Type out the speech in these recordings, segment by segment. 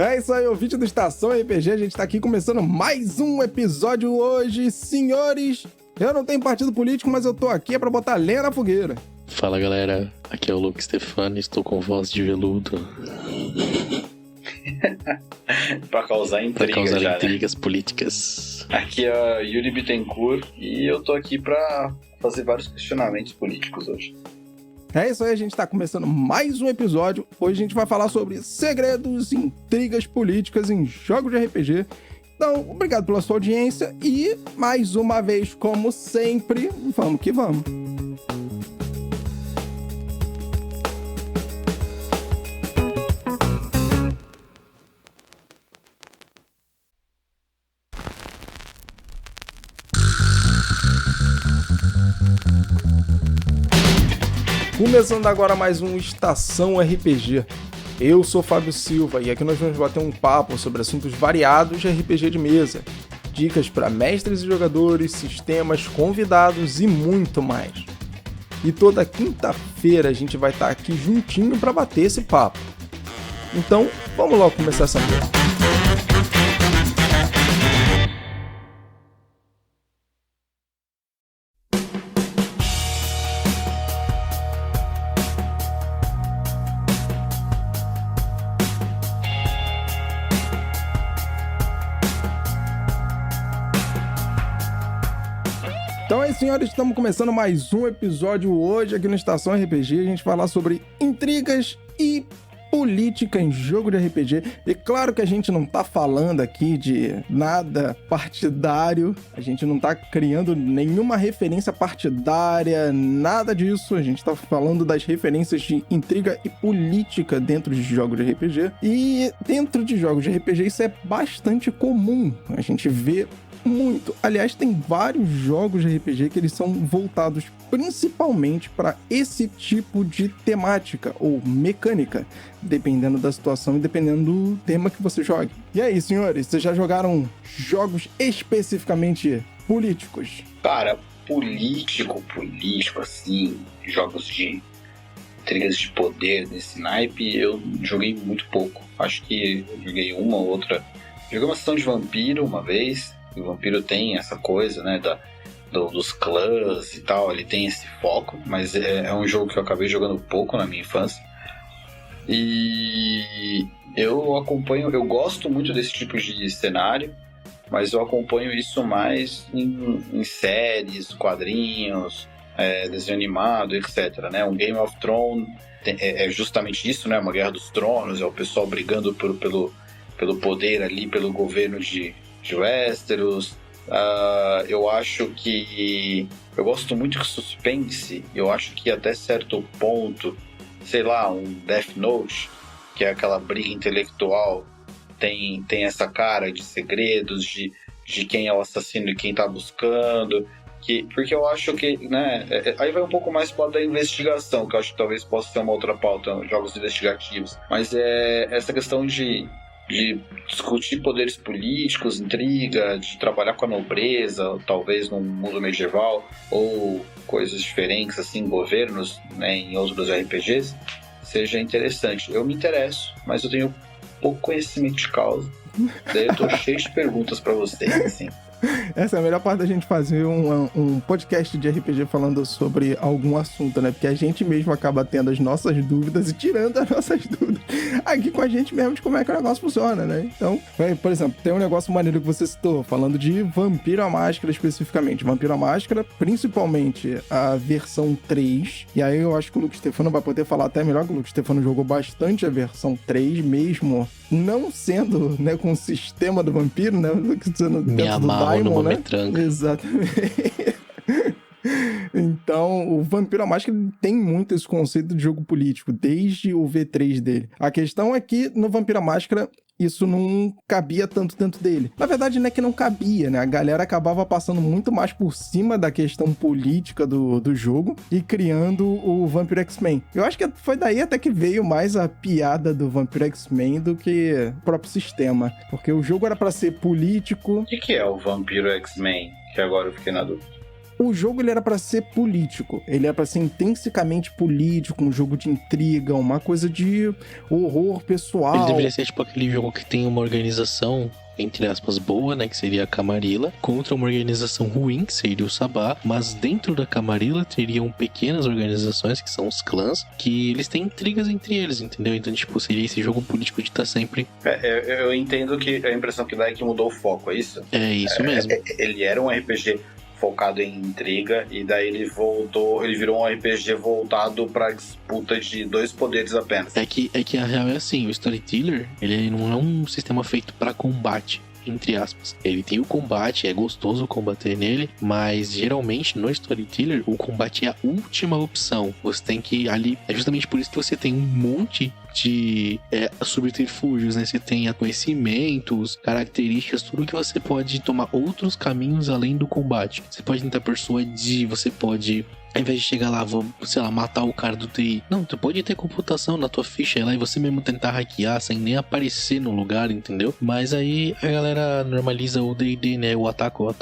É isso aí, ouvinte do Estação RPG, a gente tá aqui começando mais um episódio hoje. Senhores, eu não tenho partido político, mas eu tô aqui pra botar lenha na fogueira. Fala galera, aqui é o Luke Stefani, estou com voz de veludo. Pra causar intrigas políticas. Aqui é Yuri Bittencourt e eu tô aqui pra fazer vários questionamentos políticos hoje. É isso aí, a gente tá começando mais um episódio. Hoje a gente vai falar sobre segredos e intrigas políticas em jogos de RPG. Então, obrigado pela sua audiência e, mais uma vez, como sempre, vamos que vamos. Começando agora mais um Estação RPG. Eu sou Fábio Silva e aqui nós vamos bater um papo sobre assuntos variados de RPG de mesa, dicas para mestres e jogadores, sistemas, convidados e muito mais. E toda quinta-feira a gente vai estar aqui juntinho para bater esse papo. Então, vamos logo começar essa mesa. Então é, senhores, estamos começando mais um episódio hoje aqui no Estação RPG. A gente vai falar sobre intrigas e política em jogo de RPG. E claro que a gente não tá falando aqui de nada partidário, a gente não tá criando nenhuma referência partidária, nada disso. A gente tá falando das referências de intriga e política dentro de jogos de RPG. E dentro de jogos de RPG isso é bastante comum. A gente vê muito. Aliás, tem vários jogos de RPG que eles são voltados principalmente para esse tipo de temática ou mecânica, dependendo da situação e dependendo do tema que você jogue. E aí, senhores, vocês já jogaram jogos especificamente políticos? Cara, político assim, jogos de intrigas de poder desse naipe, eu joguei muito pouco. Acho que eu joguei uma ou outra. Joguei uma sessão de vampiro uma vez. O vampiro tem essa coisa, né, dos clãs e tal, ele tem esse foco, mas é um jogo que eu acabei jogando pouco na minha infância. E eu acompanho, eu gosto muito desse tipo de cenário, mas eu acompanho isso mais em séries, quadrinhos, desenho animado, etc, né? Um Game of Thrones é justamente isso, né? Uma Guerra dos Tronos, é o pessoal brigando pelo poder ali, pelo governo de Westeros. Eu acho que eu gosto muito de suspense. Eu acho que até certo ponto, sei lá, um Death Note, que é aquela briga intelectual, tem essa cara de segredos, de quem é o assassino e quem tá buscando, porque eu acho que, né, aí vai um pouco mais pro lado da investigação, que eu acho que talvez possa ser uma outra pauta, jogos investigativos, mas é essa questão de discutir poderes políticos, intriga, de trabalhar com a nobreza, talvez num mundo medieval, ou coisas diferentes, assim, governos, né, em outros RPGs, seja interessante. Eu me interesso, mas eu tenho pouco conhecimento de causa. Daí eu tô cheio de perguntas pra vocês, assim. Essa é a melhor parte da gente fazer um podcast de RPG falando sobre algum assunto, né? Porque a gente mesmo acaba tendo as nossas dúvidas e tirando as nossas dúvidas aqui com a gente mesmo de como é que o negócio funciona, né? Então, por exemplo, tem um negócio maneiro que você citou, falando de Vampiro à Máscara especificamente. Vampiro à Máscara, principalmente a versão 3. E aí eu acho que o Luke Stefano vai poder falar até melhor, que o Luke Stefano jogou bastante a versão 3 mesmo, não sendo, né, com o sistema do vampiro, né? Me amarro numa metranca. Exatamente. Então, o Vampiro à Máscara tem muito esse conceito de jogo político, desde o V3 dele. A questão é que no Vampiro à Máscara isso não cabia tanto dentro dele. Na verdade, não é que não cabia, né? A galera acabava passando muito mais por cima da questão política do jogo e criando o Vampiro X-Men. Eu acho que foi daí até que veio mais a piada do Vampiro X-Men do que o próprio sistema. Porque o jogo era pra ser político. O que é o Vampiro X-Men? Que agora eu fiquei na dúvida. O jogo ele era pra ser político, ele era pra ser intrinsecamente político, um jogo de intriga, uma coisa de horror pessoal. Ele deveria ser tipo aquele jogo que tem uma organização, entre aspas, boa, né, que seria a Camarilla, contra uma organização ruim, que seria o Sabá, mas dentro da Camarilla teriam pequenas organizações, que são os clãs, que eles têm intrigas entre eles, entendeu? Então, tipo, seria esse jogo político de estar sempre... Eu entendo que a impressão que dá é que mudou o foco, é isso? É isso mesmo. Ele era um RPG focado em intriga, e daí ele virou um RPG voltado pra disputa de dois poderes apenas. É que a real é assim, o Storyteller, ele não é um sistema feito pra combate, entre aspas. Ele tem o combate, é gostoso combater nele, mas geralmente no Storyteller o combate é a última opção. Você tem que ir ali, é justamente por isso que você tem um monte de subterfúgios, né? Você tem conhecimentos, características, tudo que você pode tomar outros caminhos além do combate. Você pode tentar persuadir, você pode, ao invés de chegar lá, vou, sei lá, matar o cara do TI. Não, tu pode ter computação na tua ficha lá e você mesmo tentar hackear sem nem aparecer no lugar, entendeu? Mas aí a galera normaliza o D&D, né? O ataco.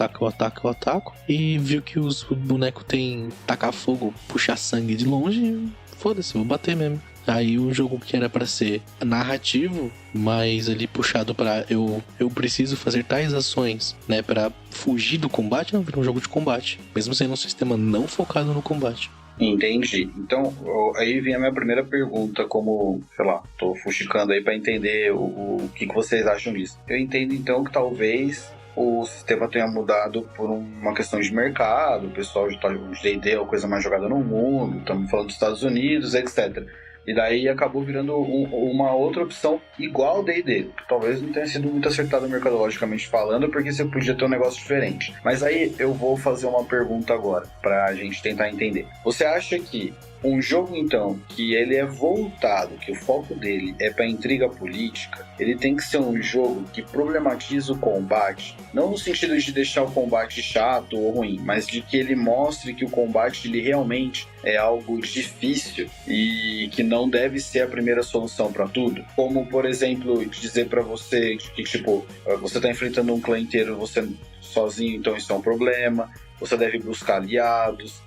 E viu que os bonecos tem tacar fogo, puxar sangue de longe. Foda-se, vou bater mesmo. Aí um jogo que era pra ser narrativo, mas ali puxado pra eu preciso fazer tais ações, né, pra fugir do combate, não, vira um jogo de combate, mesmo sendo um sistema não focado no combate. Entendi. Então, aí vem a minha primeira pergunta, como, sei lá, tô fuxicando aí pra entender o que vocês acham disso. Eu entendo, então, que talvez o sistema tenha mudado por uma questão de mercado, o pessoal de D&D é a coisa mais jogada no mundo, estamos falando dos Estados Unidos, etc. E daí acabou virando uma outra opção igual ao D&D. Talvez não tenha sido muito acertado mercadologicamente falando, porque você podia ter um negócio diferente. Mas aí eu vou fazer uma pergunta agora, pra gente tentar entender. Você acha que um jogo, então, que ele é voltado, que o foco dele é para intriga política, ele tem que ser um jogo que problematiza o combate, não no sentido de deixar o combate chato ou ruim, mas de que ele mostre que o combate ele realmente é algo difícil e que não deve ser a primeira solução para tudo. Como, por exemplo, dizer para você que, tipo, você tá enfrentando um clã inteiro, você sozinho, então isso é um problema. Você deve buscar aliados,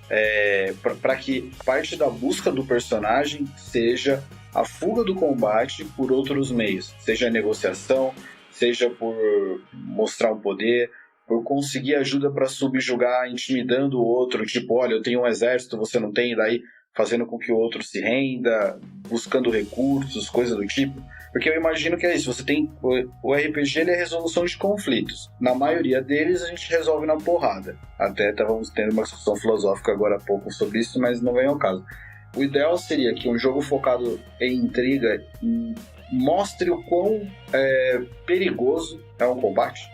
para que parte da busca do personagem seja a fuga do combate por outros meios, seja a negociação, seja por mostrar um poder, por conseguir ajuda para subjugar, intimidando o outro, tipo, olha, eu tenho um exército, você não tem, e daí fazendo com que o outro se renda, buscando recursos, coisa do tipo. Porque eu imagino que é isso, você tem o RPG, ele é resolução de conflitos. Na maioria deles a gente resolve na porrada. Até estávamos tendo uma discussão filosófica agora há pouco sobre isso, mas não vem ao caso. O ideal seria que um jogo focado em intriga mostre o quão perigoso é um combate.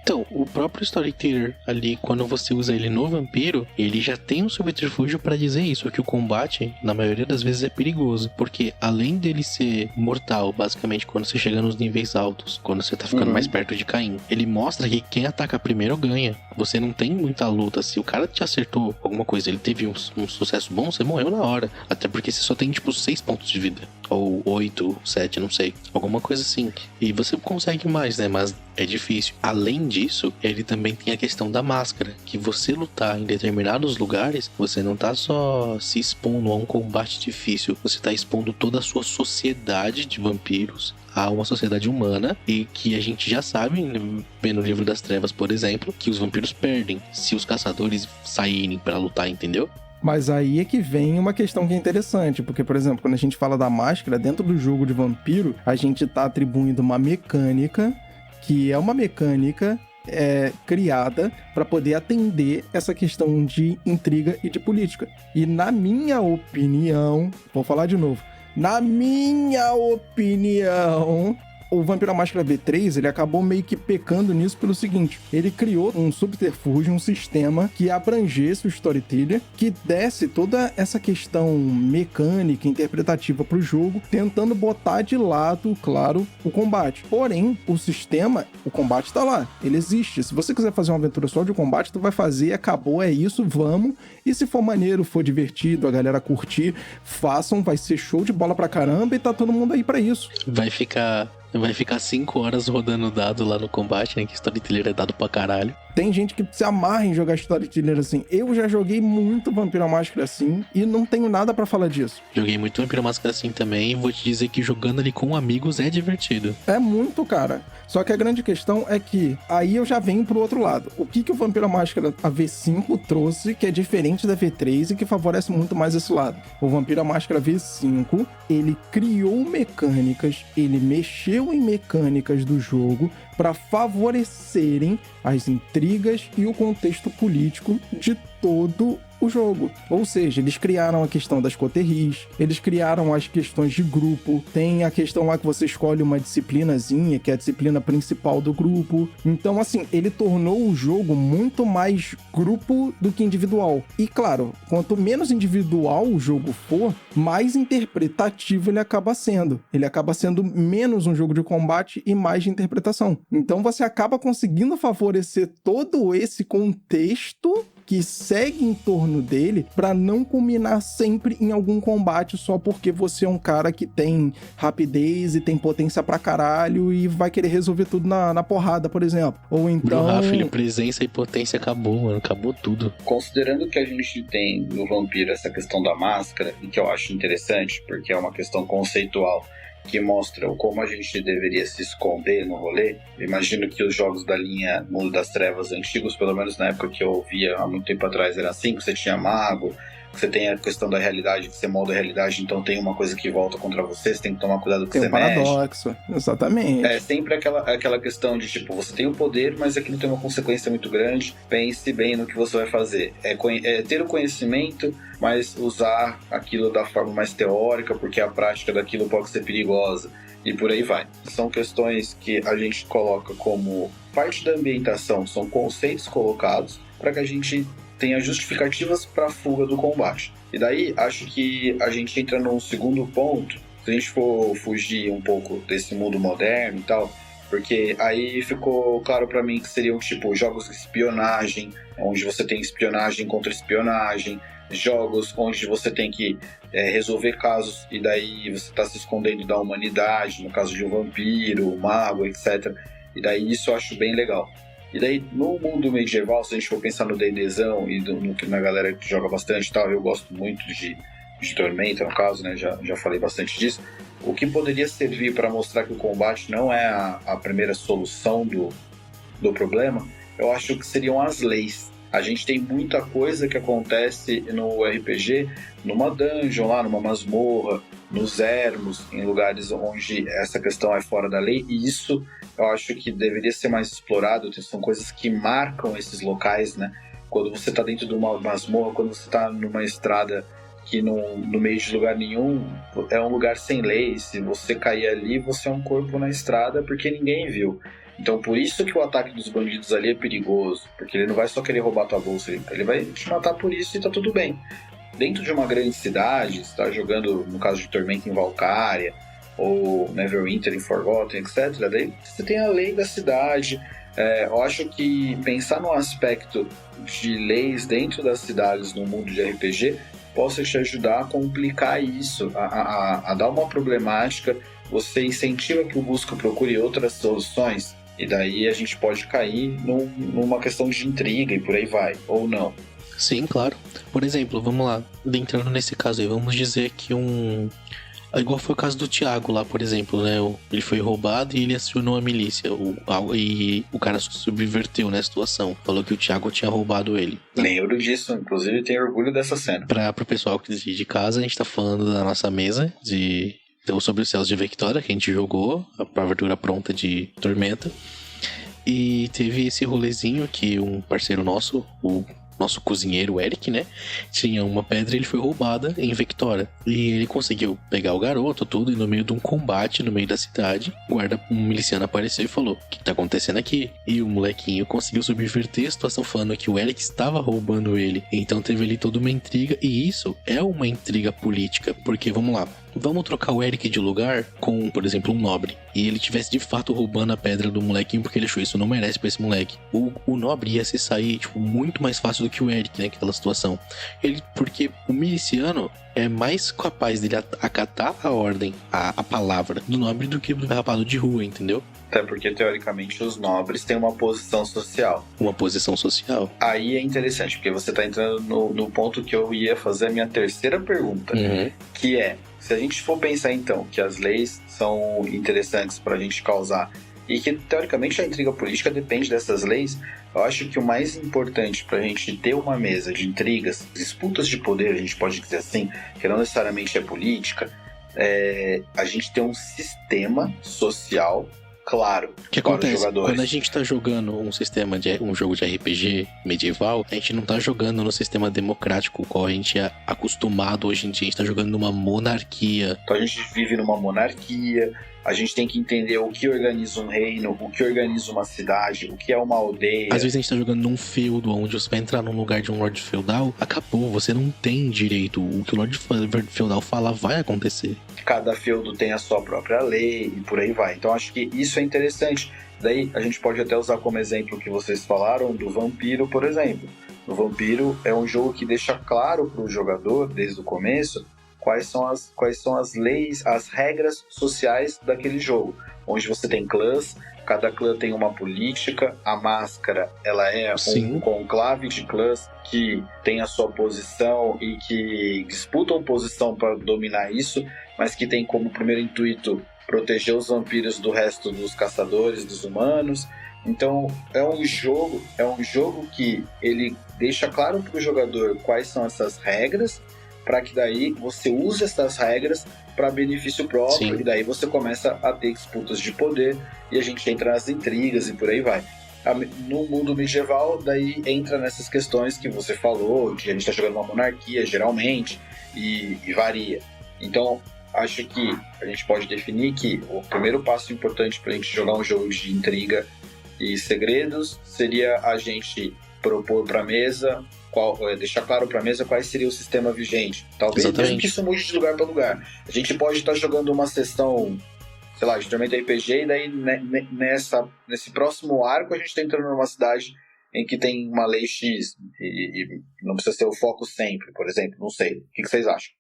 Então, o próprio Storyteller ali, quando você usa ele no Vampiro, ele já tem um subterfúgio pra dizer isso, que o combate, na maioria das vezes, é perigoso. Porque além dele ser mortal, basicamente, quando você chega nos níveis altos, quando você tá ficando mais perto de Caim, ele mostra que quem ataca primeiro ganha. Você não tem muita luta. Se o cara te acertou alguma coisa, ele teve um sucesso bom, você morreu na hora. Até porque você só tem, tipo, 6 pontos de vida. Ou 8, 7, não sei. Alguma coisa assim. E você consegue mais, né? Mas é difícil. Além disso, ele também tem a questão da máscara. Que você lutar em determinados lugares, você não tá só se expondo a um combate difícil. Você tá expondo toda a sua sociedade de vampiros a uma sociedade humana. E que a gente já sabe, no Livro das Trevas, por exemplo, que os vampiros perdem se os caçadores saírem pra lutar, entendeu? Mas aí é que vem uma questão que é interessante, porque, por exemplo, quando a gente fala da máscara, dentro do jogo de vampiro, a gente tá atribuindo uma mecânica, que é uma mecânica criada para poder atender essa questão de intriga e de política. E na minha opinião, vou falar de novo, na minha opinião, o Vampiro à Máscara V3, ele acabou meio que pecando nisso pelo seguinte: ele criou um subterfúgio, um sistema que abrangesse o Storyteller, que desse toda essa questão mecânica, interpretativa pro jogo, tentando botar de lado, claro, o combate. Porém, o sistema, o combate tá lá, ele existe. Se você quiser fazer uma aventura só de combate, tu vai fazer, acabou, é isso, vamos. E se for maneiro, for divertido, a galera curtir, façam, vai ser show de bola pra caramba e tá todo mundo aí pra isso. Vai ficar 5 horas rodando dado lá no combate, né? Que Storyteller é dado pra caralho. Tem gente que se amarra em jogar Storyteller assim. Eu já joguei muito Vampiro à Máscara assim e não tenho nada pra falar disso. Joguei muito Vampiro à Máscara assim também e vou te dizer que jogando ali com amigos é divertido. É muito, cara. Só que a grande questão é que aí eu já venho pro outro lado. O que o Vampiro à Máscara a V5 trouxe que é diferente da V3 e que favorece muito mais esse lado? O Vampiro à Máscara V5, ele criou mecânicas, ele mexeu em mecânicas do jogo para favorecerem as intrigas e o contexto político de todo o jogo. Ou seja, eles criaram a questão das coterries, eles criaram as questões de grupo, tem a questão lá que você escolhe uma disciplinazinha, que é a disciplina principal do grupo. Então, assim, ele tornou o jogo muito mais grupo do que individual. E, claro, quanto menos individual o jogo for, mais interpretativo ele acaba sendo. Ele acaba sendo menos um jogo de combate e mais de interpretação. Então, você acaba conseguindo favorecer todo esse contexto que segue em torno dele para não culminar sempre em algum combate só porque você é um cara que tem rapidez e tem potência pra caralho e vai querer resolver tudo na porrada, por exemplo. Ou então... filho, presença e potência acabou, mano. Acabou tudo. Considerando que a gente tem no Vampiro essa questão da máscara, e que eu acho interessante, porque é uma questão conceitual, que mostra como a gente deveria se esconder no rolê. Eu imagino que os jogos da linha Mundo das Trevas antigos, pelo menos na época que eu via há muito tempo atrás, era assim, que você tinha mago, que você tem a questão da realidade, que você molda a realidade, então tem uma coisa que volta contra você tem que tomar cuidado com o que você mexe. Tem um paradoxo, exatamente. É sempre aquela questão de, tipo, você tem o poder, mas aquilo tem uma consequência muito grande, pense bem no que você vai fazer. É ter o conhecimento, mas usar aquilo da forma mais teórica, porque a prática daquilo pode ser perigosa, e por aí vai. São questões que a gente coloca como parte da ambientação, são conceitos colocados para que a gente tenha justificativas para a fuga do combate. E daí, acho que a gente entra num segundo ponto, se a gente for fugir um pouco desse mundo moderno e tal, porque aí ficou claro para mim que seriam tipo jogos de espionagem, onde você tem espionagem contra espionagem, jogos onde você tem que resolver casos e daí você está se escondendo da humanidade, no caso de um vampiro, um mago, etc. E daí isso eu acho bem legal. E daí, no mundo medieval, se a gente for pensar no D&Dzão e na galera que joga bastante e tal, eu gosto muito de Tormenta, no caso, né? Já falei bastante disso. O que poderia servir para mostrar que o combate não é a primeira solução do problema, eu acho que seriam as leis. A gente tem muita coisa que acontece no RPG, numa dungeon lá, numa masmorra, nos ermos, em lugares onde essa questão é fora da lei, e isso eu acho que deveria ser mais explorado. São coisas que marcam esses locais, né? Quando você está dentro de uma masmorra, quando você está numa estrada que no meio de lugar nenhum, é um lugar sem lei. Se você cair ali, você é um corpo na estrada porque ninguém viu. Então por isso que o ataque dos bandidos ali é perigoso, porque ele não vai só querer roubar tua bolsa, ele vai te matar por isso e tá tudo bem. Dentro de uma grande cidade, você tá jogando, no caso de Tormenta, em Valkyria, ou Neverwinter em Forgotten, etc., daí você tem a lei da cidade. Eu acho que pensar no aspecto de leis dentro das cidades no mundo de RPG possa te ajudar a complicar isso, a dar uma problemática. Você incentiva que o busco procure outras soluções, e daí a gente pode cair numa questão de intriga e por aí vai, ou não. Sim, claro. Por exemplo, vamos lá, entrando nesse caso aí, vamos dizer que igual foi o caso do Thiago lá, por exemplo, né? Ele foi roubado e ele acionou a milícia. E o cara subverteu, né, a situação. Falou que o Thiago tinha roubado ele. Lembro disso, inclusive tenho orgulho dessa cena. Pro pessoal que de casa, a gente tá falando da nossa mesa sobre os Céus de Victoria, que a gente jogou, a abertura pronta de Tormenta. E teve esse rolezinho que um parceiro nosso, o nosso cozinheiro, o Eric, né? Tinha uma pedra e ele foi roubada em Victoria. E ele conseguiu pegar o garoto, tudo, e no meio de um combate, no meio da cidade, um miliciano apareceu e falou: o que tá acontecendo aqui? E o molequinho conseguiu subverter a situação falando que o Eric estava roubando ele. Então teve ali toda uma intriga, e isso é uma intriga política, porque, vamos lá, vamos trocar o Eric de lugar com, por exemplo, um nobre, e ele tivesse de fato roubando a pedra do molequinho porque ele achou isso não merece pra esse moleque. O nobre ia se sair, tipo, muito mais fácil do que o Eric, né, aquela situação. Porque o miliciano é mais capaz dele acatar a ordem, a palavra do nobre do que do rapado de rua, entendeu? Até porque, teoricamente, os nobres têm uma posição social. Uma posição social. Aí é interessante, porque você está entrando no ponto que eu ia fazer a minha terceira pergunta, que é, se a gente for pensar, então, que as leis são interessantes para a gente causar e que, teoricamente, a intriga política depende dessas leis, eu acho que o mais importante para a gente ter uma mesa de intrigas, disputas de poder, a gente pode dizer assim, que não necessariamente é política, é a gente ter um sistema social claro O que para os acontece? jogadores. Quando a gente tá jogando um jogo de RPG medieval, a gente não tá jogando no sistema democrático, qual a gente é acostumado hoje em dia. A gente tá jogando numa monarquia. Então a gente vive numa monarquia, a gente tem que entender o que organiza um reino, o que organiza uma cidade, o que é uma aldeia. Às vezes a gente tá jogando num feudo, onde você vai entrar num lugar de um lord feudal, acabou, você não tem direito. O que o lord feudal fala vai acontecer. Cada feudo tem a sua própria lei e por aí vai. Então acho que isso é interessante. Daí a gente pode até usar como exemplo o que vocês falaram do Vampiro, por exemplo. O Vampiro é um jogo que deixa claro para o jogador, desde o começo, quais são as leis, as regras sociais daquele jogo. Onde você tem clãs, cada clã tem uma política, a máscara ela é um conclave de clãs que tem a sua posição e que disputam posição para dominar isso, mas que tem como primeiro intuito proteger os vampiros do resto dos caçadores, dos humanos. Então é um jogo que ele deixa claro para o jogador quais são essas regras, para que daí você use essas regras para benefício próprio. Sim. E daí você começa a ter disputas de poder e a gente entra nas intrigas e por aí vai. No mundo medieval, daí entra nessas questões que você falou, de a gente está jogando uma monarquia geralmente e varia. Então acho que a gente pode definir que o primeiro passo importante para a gente jogar um jogo de intriga e segredos seria a gente propor para a mesa, deixar claro para a mesa qual seria o sistema vigente. Talvez mesmo que isso mude de lugar para lugar. A gente pode estar jogando uma sessão, sei lá, de Tormenta RPG, e daí nesse próximo arco a gente está entrando numa cidade em que tem uma lei X e não precisa ser o foco sempre, por exemplo. Não sei. O que vocês acham?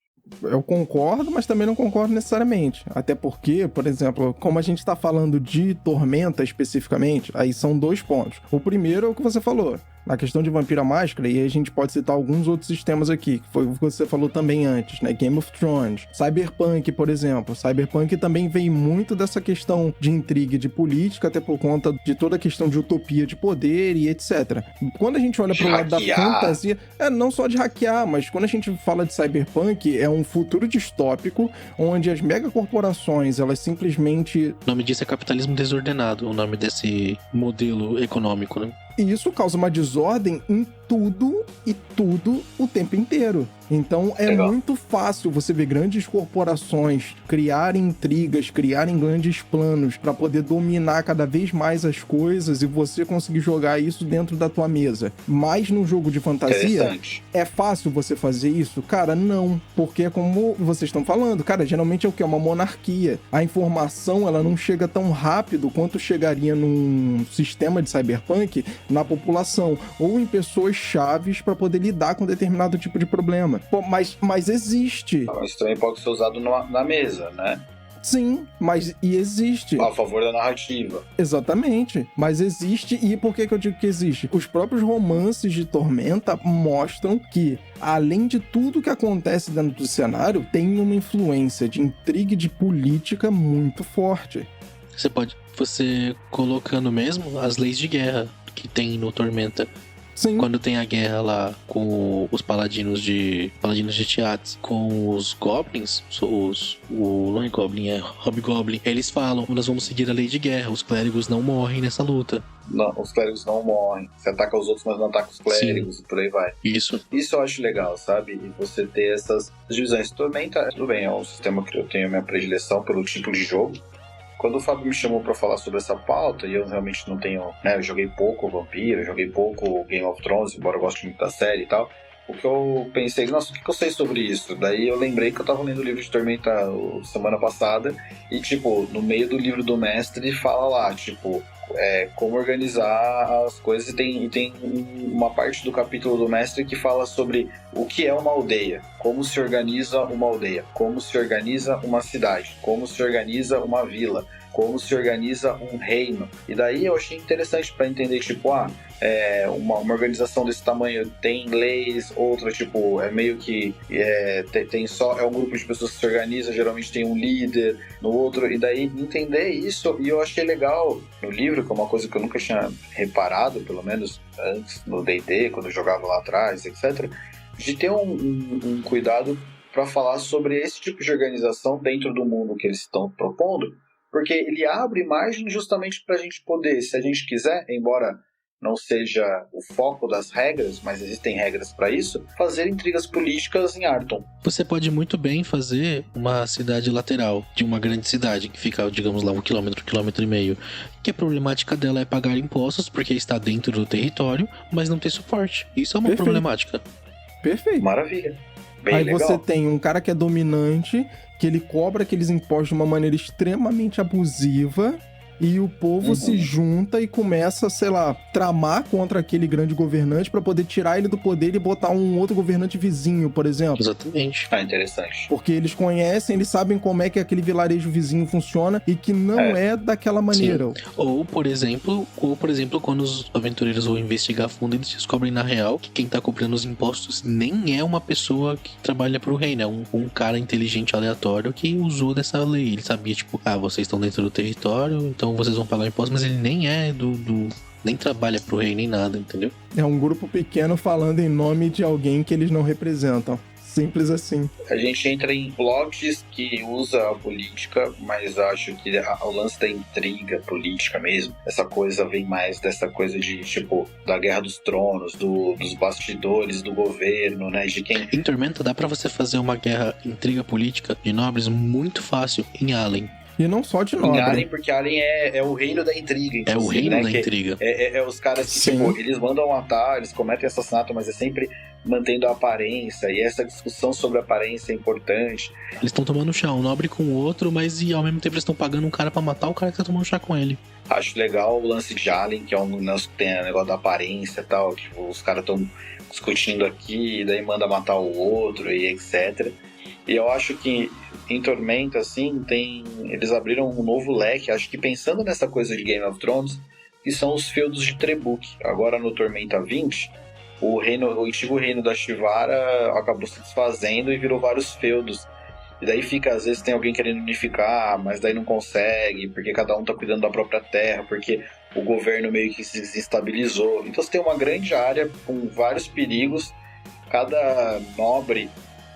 Eu concordo, mas também não concordo necessariamente. Até porque, por exemplo, como a gente tá falando de Tormenta especificamente, aí são 2 pontos. O primeiro é o que você falou, na questão de Vampiro à Máscara, e aí a gente pode citar alguns outros sistemas aqui, que foi o que você falou também antes, né? Game of Thrones, Cyberpunk, por exemplo. Cyberpunk também veio muito dessa questão de intriga e de política, até por conta de toda a questão de utopia de poder e etc. Quando a gente olha pro lado da fantasia, não só de hackear, mas quando a gente fala de Cyberpunk, é um futuro distópico, onde as megacorporações, elas simplesmente... O nome disso é capitalismo desordenado, o nome desse modelo econômico, né? E isso causa uma desordem em tudo e tudo o tempo inteiro. Então é muito fácil você ver grandes corporações criarem intrigas, criarem grandes planos para poder dominar cada vez mais as coisas e você conseguir jogar isso dentro da tua mesa. Mas num jogo de fantasia, é fácil você fazer isso? Cara, não. Porque é como vocês estão falando, cara, geralmente é o que? É uma monarquia. A informação, ela não chega tão rápido quanto chegaria num sistema de cyberpunk na população, ou em pessoas chaves para poder lidar com determinado tipo de problema. Pô, mas existe. Isso também pode ser usado na mesa, né? Sim, mas existe. A favor da narrativa. Exatamente, mas existe. E por que eu digo que existe? Os próprios romances de Tormenta mostram que, além de tudo que acontece dentro do cenário, tem uma influência de intriga e de política muito forte. Você colocando mesmo as leis de guerra que tem no Tormenta. Sim. Quando tem a guerra lá com os paladinos de Tiaats, com os goblins, não é goblin, é hobgoblin, eles falam, nós vamos seguir a lei de guerra, os clérigos não morrem nessa luta. Não, os clérigos não morrem. Você ataca os outros, mas não ataca os clérigos. Sim. E por aí vai. Isso eu acho legal, sabe? E você ter essas divisões. Tormenta, tudo bem, é um sistema que eu tenho a minha predileção pelo tipo de jogo. Quando o Fábio me chamou pra falar sobre essa pauta, e eu realmente não tenho, né, eu joguei pouco Vampiro, eu joguei pouco Game of Thrones, embora eu goste muito da série e tal, o que eu pensei, nossa, o que eu sei sobre isso? Daí eu lembrei que eu tava lendo o livro de Tormenta semana passada, e tipo, no meio do livro do mestre fala lá, tipo, como organizar as coisas, e tem uma parte do capítulo do mestre que fala sobre o que é uma aldeia, como se organiza uma aldeia, como se organiza uma cidade, como se organiza uma vila, como se organiza um reino. E daí eu achei interessante para entender, tipo, uma organização desse tamanho tem leis, outra, tipo, é meio que é um grupo de pessoas que se organiza, geralmente tem um líder, no outro, e daí entender isso, e eu achei legal no livro, que é uma coisa que eu nunca tinha reparado, pelo menos antes, no D&D, quando eu jogava lá atrás, etc., de ter um cuidado para falar sobre esse tipo de organização dentro do mundo que eles estão propondo, porque ele abre margem justamente para a gente poder, se a gente quiser, embora não seja o foco das regras, mas existem regras para isso, fazer intrigas políticas em Arton. Você pode muito bem fazer uma cidade lateral de uma grande cidade, que fica, digamos lá, 1 quilômetro e meio, que a problemática dela é pagar impostos, porque está dentro do território, mas não tem suporte. Isso é uma problemática. Perfeito. Maravilha. Bem Aí legal. você tem um cara que é dominante, que ele cobra aqueles impostos de uma maneira extremamente abusiva, e o povo se junta e começa, sei lá, tramar contra aquele grande governante pra poder tirar ele do poder e botar um outro governante vizinho, por exemplo. Exatamente. Interessante. Porque eles conhecem, eles sabem como é que aquele vilarejo vizinho funciona e que não é daquela maneira. Sim. Ou, por exemplo, quando os aventureiros vão investigar a fundo, eles descobrem na real que quem tá cobrando os impostos nem é uma pessoa que trabalha pro reino, é um cara inteligente aleatório que usou dessa lei. Ele sabia, tipo, vocês estão dentro do território, então vocês vão pagar o imposto, mas ele nem é nem trabalha pro rei, nem nada, entendeu? É um grupo pequeno falando em nome de alguém que eles não representam. Simples assim. A gente entra em blogs que usa a política, mas acho que o lance da intriga política mesmo, essa coisa vem mais dessa coisa de, tipo, da Guerra dos Tronos, dos bastidores do governo, né? De quem... Em Tormenta dá pra você fazer uma intriga política de nobres muito fácil em Allen. E não só de nobre. Em Allen, porque Allen é o reino da intriga. É o reino, né, da intriga. É os caras que, tipo, eles mandam matar, eles cometem assassinato, mas é sempre mantendo a aparência. E essa discussão sobre a aparência é importante. Eles estão tomando chá, um nobre com o outro, mas ao mesmo tempo eles estão pagando um cara pra matar o cara que tá tomando chá com ele. Acho legal o lance de Allen, que é um lance que tem o negócio da aparência e tal. Tipo, os caras estão discutindo aqui, e daí manda matar o outro e etc. E eu acho que em Tormenta, assim, eles abriram um novo leque, acho que pensando nessa coisa de Game of Thrones, que são os feudos de Trebuk. Agora no Tormenta 20, o antigo reino da Shivara acabou se desfazendo e virou vários feudos. E daí às vezes tem alguém querendo unificar, mas daí não consegue, porque cada um tá cuidando da própria terra, porque o governo meio que se desestabilizou. Então você tem uma grande área com vários perigos, cada nobre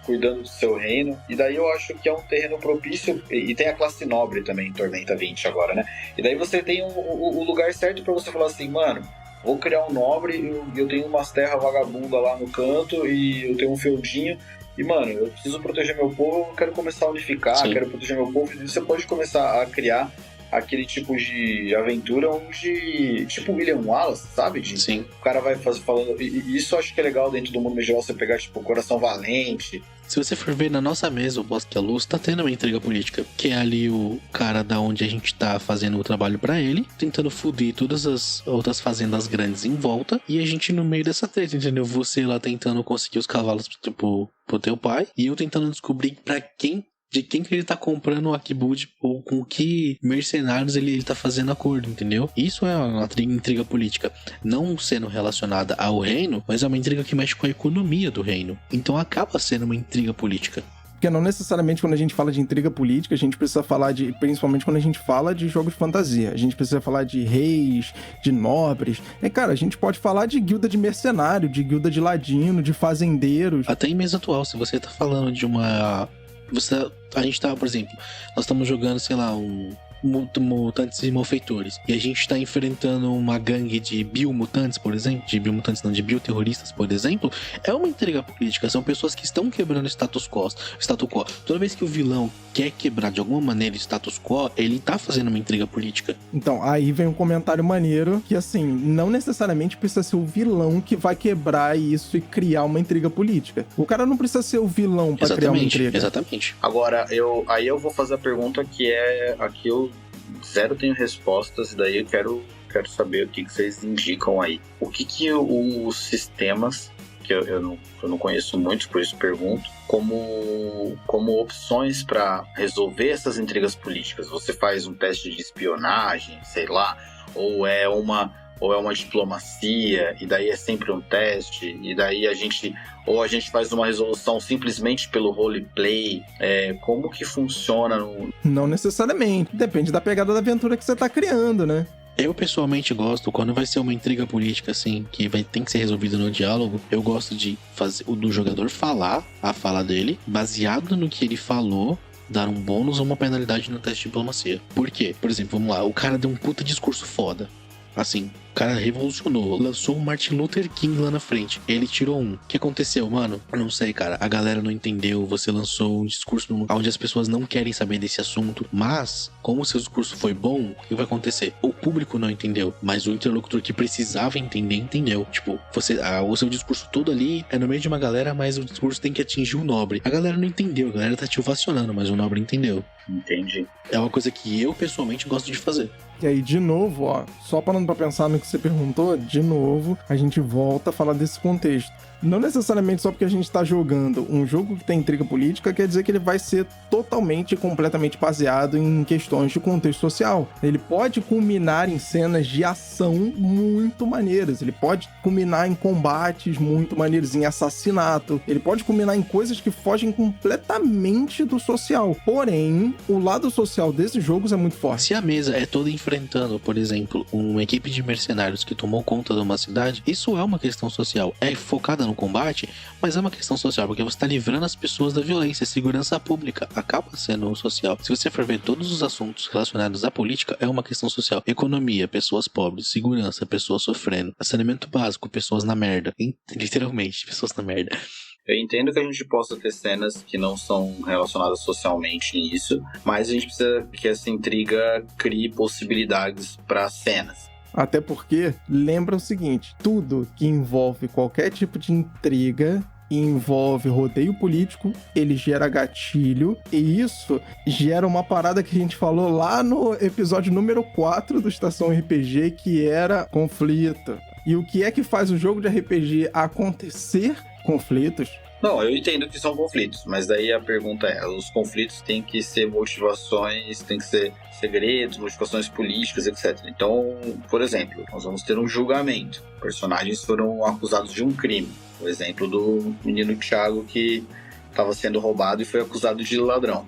cuidando do seu reino, e daí eu acho que é um terreno propício, e tem a classe nobre também em Tormenta 20 agora, né? E daí você tem o lugar certo pra você falar assim, mano, vou criar um nobre, eu tenho umas terras vagabundas lá no canto, e eu tenho um feudinho, e mano, eu preciso proteger meu povo, eu quero começar a unificar, quero proteger meu povo, e você pode começar a criar aquele tipo de aventura onde, tipo William Wallace, sabe? Sim. O cara vai falando, e isso eu acho que é legal dentro do mundo medieval, você pegar, tipo, Coração Valente. Se você for ver na nossa mesa, o Bosque da Luz tá tendo uma intriga política, que é ali o cara da onde a gente tá fazendo o trabalho pra ele, tentando foder todas as outras fazendas grandes em volta, e a gente no meio dessa treta, entendeu? Você lá tentando conseguir os cavalos pro teu pai, e eu tentando descobrir de quem que ele tá comprando o Akibud, ou com que mercenários ele tá fazendo acordo, entendeu? Isso é uma intriga política, não sendo relacionada ao reino, mas é uma intriga que mexe com a economia do reino. Então acaba sendo uma intriga política. Porque não necessariamente quando a gente fala de intriga política, a gente precisa falar principalmente quando a gente fala de jogos de fantasia. A gente precisa falar de reis, de nobres. Cara, a gente pode falar de guilda de mercenário, de guilda de ladino, de fazendeiros. Até em mesa atual, se você tá falando de uma... A gente tá, por exemplo, nós estamos jogando, sei lá, mutantes e malfeitores. E a gente tá enfrentando uma gangue de biomutantes, por exemplo. De biomutantes não, de bioterroristas, por exemplo. É uma intriga política. São pessoas que estão quebrando o status quo. Toda vez que o vilão quer quebrar de alguma maneira o status quo, ele tá fazendo uma intriga política. Então, aí vem um comentário maneiro que, assim, não necessariamente precisa ser o vilão que vai quebrar isso e criar uma intriga política. O cara não precisa ser o vilão pra criar uma intriga. Exatamente. Agora, eu vou fazer a pergunta que é... Aqui eu zero tenho respostas, e daí eu quero quero saber o que vocês indicam aí. O que os sistemas, que eu não conheço muito, por isso pergunto, como opções para resolver essas intrigas políticas? Você faz um teste de espionagem, sei lá, ou é uma diplomacia, e daí é sempre um teste, e daí a gente faz uma resolução simplesmente pelo roleplay. Como que funciona? Não necessariamente, depende da pegada da aventura que você tá criando, né? Eu pessoalmente gosto, quando vai ser uma intriga política assim, que tem que ser resolvida no diálogo, eu gosto de fazer do jogador falar a fala dele, baseado no que ele falou, dar um bônus ou uma penalidade no teste de diplomacia. Por quê? Por exemplo, vamos lá, o cara deu um puta discurso foda. Assim, o cara revolucionou, lançou o Martin Luther King lá na frente. Ele tirou um. O que aconteceu, mano? Eu não sei, cara. A galera não entendeu. Você lançou um discurso onde as pessoas não querem saber desse assunto. Mas, como o seu discurso foi bom, o que vai acontecer? O público não entendeu, mas o interlocutor que precisava entender, entendeu. Tipo, o seu discurso todo ali é no meio de uma galera, mas o discurso tem que atingir o nobre. A galera não entendeu, a galera tá te ovacionando, mas o nobre entendeu. Entendi. É uma coisa que eu, pessoalmente, gosto de fazer. E aí, de novo, ó, só parando pra pensar no que você perguntou, de novo, a gente volta a falar desse contexto. Não necessariamente só porque a gente tá jogando um jogo que tem intriga política, quer dizer que ele vai ser totalmente e completamente baseado em questões de contexto social. Ele pode culminar em cenas de ação muito maneiras, ele pode culminar em combates muito maneiros, em assassinato, ele pode culminar em coisas que fogem completamente do social. Porém, o lado social desses jogos é muito forte. Se a mesa é toda enfrentando, por exemplo, uma equipe de mercenários que tomou conta de uma cidade, isso é uma questão social. É focada no combate, mas é uma questão social, porque você está livrando as pessoas da violência. Segurança pública acaba sendo social. Se você for ver todos os assuntos relacionados à política, é uma questão social. Economia, pessoas pobres. Segurança, pessoas sofrendo. Saneamento básico, pessoas na merda. Literalmente, pessoas na merda. Eu entendo que a gente possa ter cenas que não são relacionadas socialmente nisso, mas a gente precisa que essa intriga crie possibilidades para cenas. Até porque, lembra o seguinte, tudo que envolve qualquer tipo de intriga e envolve rodeio político, ele gera gatilho, e isso gera uma parada que a gente falou lá no episódio número 4 do Estação RPG, que era conflito. E o que é que faz o jogo de RPG acontecer? Conflitos. Não, eu entendo que são conflitos, mas daí a pergunta é, os conflitos têm que ser motivações, têm que ser segredos, motivações políticas, etc. Então, por exemplo, nós vamos ter um julgamento. Personagens foram acusados de um crime. O exemplo do menino Thiago que estava sendo roubado e foi acusado de ladrão.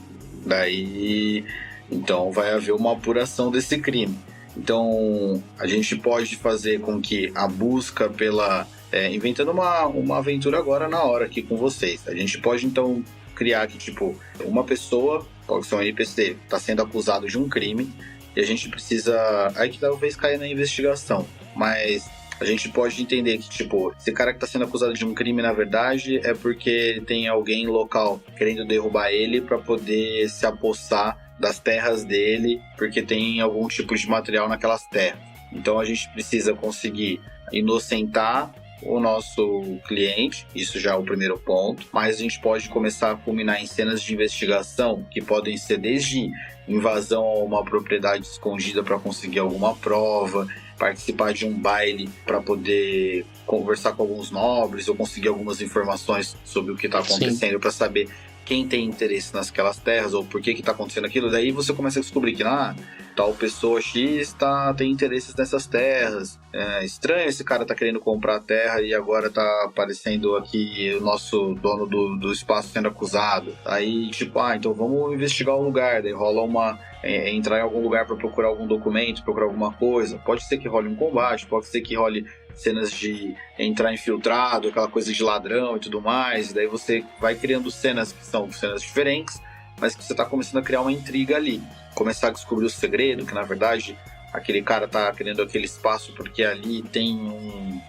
Daí, então vai haver uma apuração desse crime. Então, a gente pode fazer com que a busca pela... inventando uma aventura agora na hora aqui com vocês. A gente pode, então, criar que, tipo, uma pessoa, pode ser um NPC, está sendo acusado de um crime, e a gente precisa... Aí que talvez caia na investigação, mas a gente pode entender que, tipo, esse cara que está sendo acusado de um crime, na verdade, é porque tem alguém local querendo derrubar ele para poder se apossar das terras dele, porque tem algum tipo de material naquelas terras. Então a gente precisa conseguir inocentar o nosso cliente, isso já é o primeiro ponto, mas a gente pode começar a culminar em cenas de investigação que podem ser desde invasão a uma propriedade escondida para conseguir alguma prova, participar de um baile para poder conversar com alguns nobres ou conseguir algumas informações sobre o que está acontecendo para saber quem tem interesse naquelas terras ou por que está acontecendo aquilo. Daí você começa a descobrir que tal pessoa X tem interesses nessas terras. É estranho, esse cara tá querendo comprar a terra e agora tá aparecendo aqui o nosso dono do espaço sendo acusado. Aí, tipo, então vamos investigar o lugar. Daí rola entrar em algum lugar para procurar algum documento, procurar alguma coisa. Pode ser que role um combate, pode ser que role cenas de entrar infiltrado, aquela coisa de ladrão e tudo mais. E daí você vai criando cenas que são cenas diferentes, mas que você tá começando a criar uma intriga ali. Começar a descobrir o segredo, que na verdade aquele cara tá querendo aquele espaço porque ali tem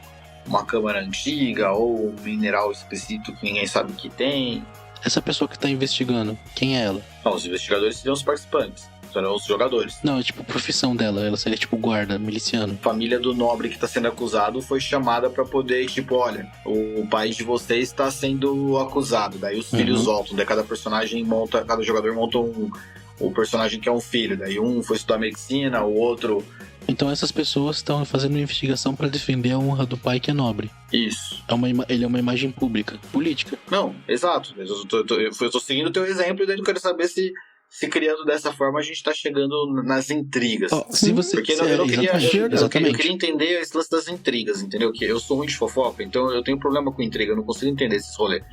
uma câmara antiga ou um mineral específico que ninguém sabe que tem. Essa pessoa que tá investigando, quem é ela? Não, os investigadores seriam os participantes, serão os jogadores. Não, tipo, a profissão dela, ela seria tipo guarda, miliciano. A família do nobre que tá sendo acusado foi chamada pra poder, tipo, olha, o país de vocês tá sendo acusado, daí os filhos voltam, daí cada jogador monta o personagem que é um filho, daí um foi estudar medicina, o outro Então essas pessoas estão fazendo uma investigação pra defender a honra do pai que é nobre. Isso. Ele é uma imagem pública, política. Não, exato. Eu tô seguindo o teu exemplo e daí eu quero saber se criando dessa forma a gente tá chegando nas intrigas. Se você... Porque eu Exatamente. queria entender esse lance das intrigas, entendeu? Que eu sou muito de fofoca, então eu tenho problema com intriga, eu não consigo entender esses rolês.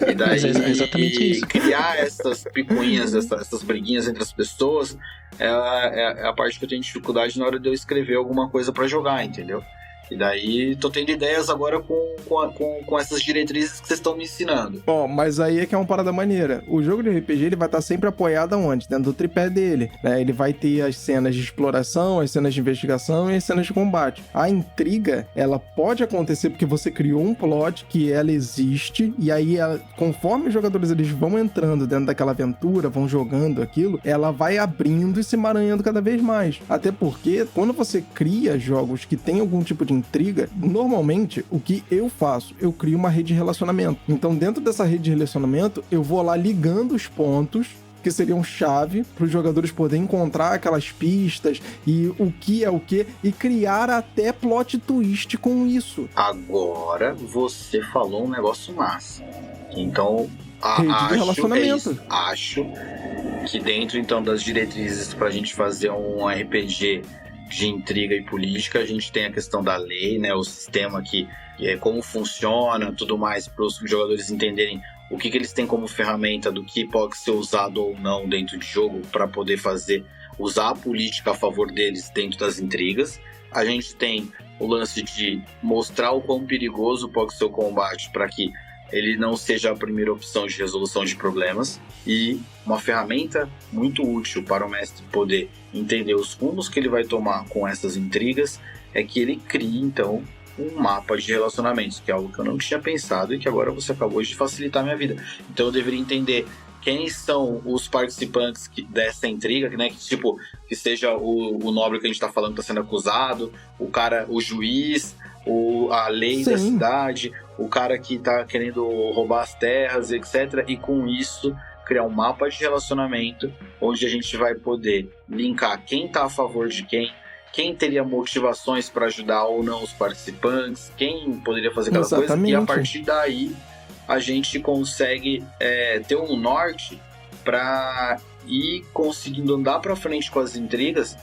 E daí, Mas é exatamente isso. Criar essas picuinhas, essas briguinhas entre as pessoas é a parte que eu tenho dificuldade na hora de eu escrever alguma coisa pra jogar, entendeu? E daí tô tendo ideias agora com essas diretrizes que vocês estão me ensinando. Mas aí é que é uma parada maneira. O jogo de RPG, ele vai estar sempre apoiado aonde? Dentro do tripé dele, né? Ele vai ter as cenas de exploração, as cenas de investigação e as cenas de combate. A intriga, ela pode acontecer porque você criou um plot que ela existe, e aí, conforme os jogadores eles vão entrando dentro daquela aventura, vão jogando aquilo, ela vai abrindo e se emaranhando cada vez mais. Até porque, quando você cria jogos que tem algum tipo de intriga, normalmente o que eu faço? Eu crio uma rede de relacionamento. Então, dentro dessa rede de relacionamento, eu vou lá ligando os pontos que seriam chave para os jogadores poderem encontrar aquelas pistas e o que é o que, e criar até plot twist com isso. Agora você falou um negócio massa. Então, rede de relacionamento. Acho que dentro então das diretrizes para a gente fazer um RPG de intriga e política, a gente tem a questão da lei, né, o sistema que como funciona, tudo mais, para os jogadores entenderem o que eles têm como ferramenta do que pode ser usado ou não dentro de jogo para poder usar a política a favor deles dentro das intrigas. A gente tem o lance de mostrar o quão perigoso pode ser o combate para que ele não seja a primeira opção de resolução de problemas, e uma ferramenta muito útil para o mestre poder entender os rumos que ele vai tomar com essas intrigas é que ele crie, então, um mapa de relacionamentos, que é algo que eu não tinha pensado e que agora você acabou de facilitar a minha vida. Então eu deveria entender quem são os participantes dessa intriga, né? Que seja o nobre que a gente está falando que está sendo acusado, o juiz, a lei da cidade, o cara que tá querendo roubar as terras, etc. E com isso, criar um mapa de relacionamento onde a gente vai poder linkar quem tá a favor de quem teria motivações para ajudar ou não os participantes, quem poderia fazer cada coisa. E a partir daí, a gente consegue ter um norte para ir conseguindo andar para frente com as intrigas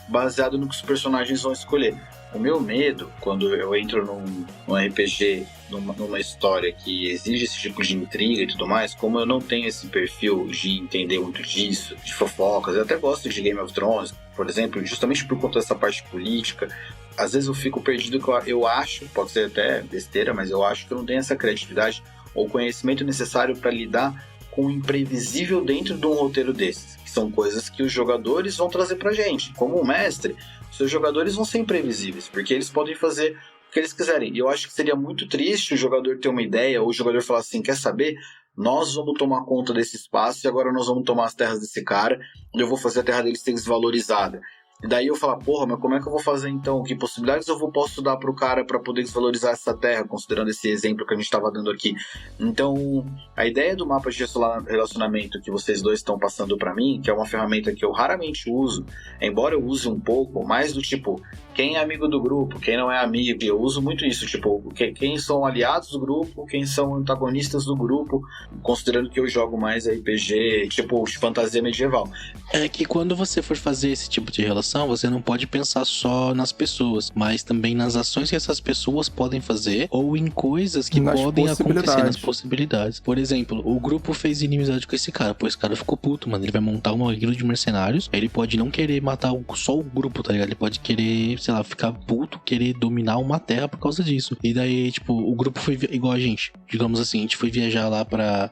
baseado no que os personagens vão escolher. O meu medo, quando eu entro num RPG, numa história que exige esse tipo de intriga e tudo mais, como eu não tenho esse perfil de entender muito disso, de fofocas, eu até gosto de Game of Thrones, por exemplo, justamente por conta dessa parte política, às vezes eu fico perdido, que eu acho, pode ser até besteira, mas eu acho que eu não tenho essa criatividade ou conhecimento necessário para lidar com o imprevisível dentro de um roteiro desses, que são coisas que os jogadores vão trazer pra gente. Como um mestre, seus jogadores vão ser imprevisíveis, porque eles podem fazer o que eles quiserem. E eu acho que seria muito triste o jogador ter uma ideia, ou o jogador falar assim, quer saber? Nós vamos tomar conta desse espaço e agora nós vamos tomar as terras desse cara e eu vou fazer a terra dele ser desvalorizada. E daí eu falo, porra, mas como é que eu vou fazer então? Que possibilidades eu posso dar pro cara para poder desvalorizar essa terra, considerando esse exemplo que a gente estava dando aqui? Então, a ideia do mapa de relacionamento que vocês dois estão passando para mim, que é uma ferramenta que eu raramente uso, embora eu use um pouco, mais do tipo, quem é amigo do grupo, quem não é amigo, eu uso muito isso, tipo, quem são aliados do grupo, quem são antagonistas do grupo, considerando que eu jogo mais RPG, tipo, de fantasia medieval. É que quando você for fazer esse tipo de relação, você não pode pensar só nas pessoas, mas também nas ações que essas pessoas podem fazer ou em coisas que podem acontecer, nas possibilidades. Por exemplo, o grupo fez inimizade com esse cara, pô, esse cara ficou puto, mano, ele vai montar uma guilda de mercenários, ele pode não querer matar só o grupo, tá ligado? Ele pode querer, sei lá, ficar puto, querer dominar uma terra por causa disso. E daí, tipo, o grupo foi igual a gente, digamos assim, a gente foi viajar lá pra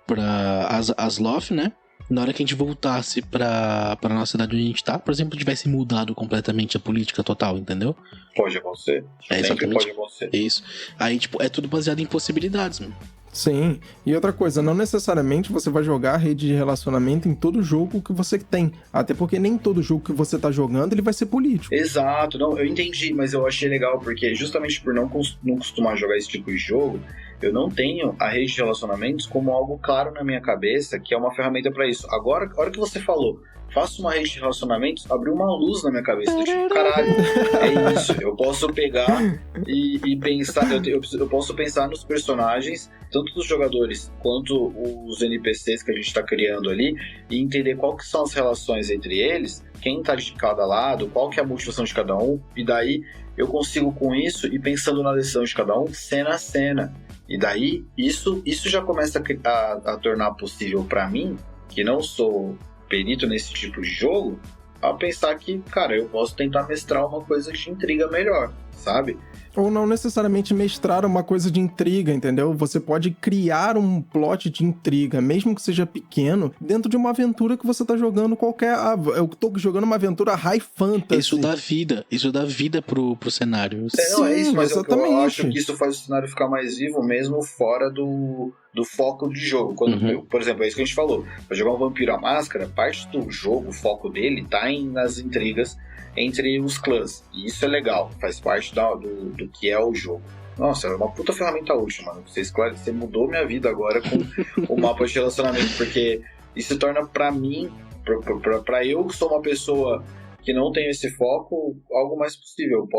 Asloth, né? Na hora que a gente voltasse pra nossa cidade onde a gente tá, por exemplo, tivesse mudado completamente a política total, entendeu? Pode acontecer. Sempre pode acontecer. Isso. Aí, tipo, é tudo baseado em possibilidades, mano. Sim, e outra coisa, não necessariamente você vai jogar a rede de relacionamento em todo jogo que você tem, até porque nem todo jogo que você tá jogando ele vai ser político. Exato, não, eu entendi, mas eu achei legal, porque justamente por não costumar jogar esse tipo de jogo, eu não tenho a rede de relacionamentos como algo claro na minha cabeça, que é uma ferramenta para isso. Agora, a hora que você falou, faço uma rede de relacionamentos, abriu uma luz na minha cabeça. Eu tipo, caralho, é isso. Eu posso pegar e pensar, eu posso pensar nos personagens, tanto dos jogadores quanto os NPCs que a gente tá criando ali, e entender qual que são as relações entre eles, quem tá de cada lado, qual que é a motivação de cada um, e daí eu consigo com isso ir pensando na decisão de cada um, cena a cena. E daí, isso já começa a tornar possível para mim, que não sou perito nesse tipo de jogo, a pensar que, cara, eu posso tentar mestrar uma coisa de intriga melhor, sabe? Ou não necessariamente mestrar uma coisa de intriga, entendeu? Você pode criar um plot de intriga, mesmo que seja pequeno, dentro de uma aventura que você tá jogando qualquer... Ah, eu tô jogando uma aventura high fantasy. Isso dá vida pro cenário. Não, é isso, mas exatamente. Eu acho que isso faz o cenário ficar mais vivo mesmo fora do foco de jogo. Quando, por exemplo, é isso que a gente falou. Pra jogar um Vampiro à Máscara, parte do jogo, o foco dele tá nas intrigas entre os clãs. E isso é legal, faz parte do que é o jogo. Nossa, é uma puta ferramenta útil, mano. Você mudou minha vida agora com o mapa de relacionamento, porque isso torna pra mim, pra eu que sou uma pessoa que não tem esse foco, algo mais possível.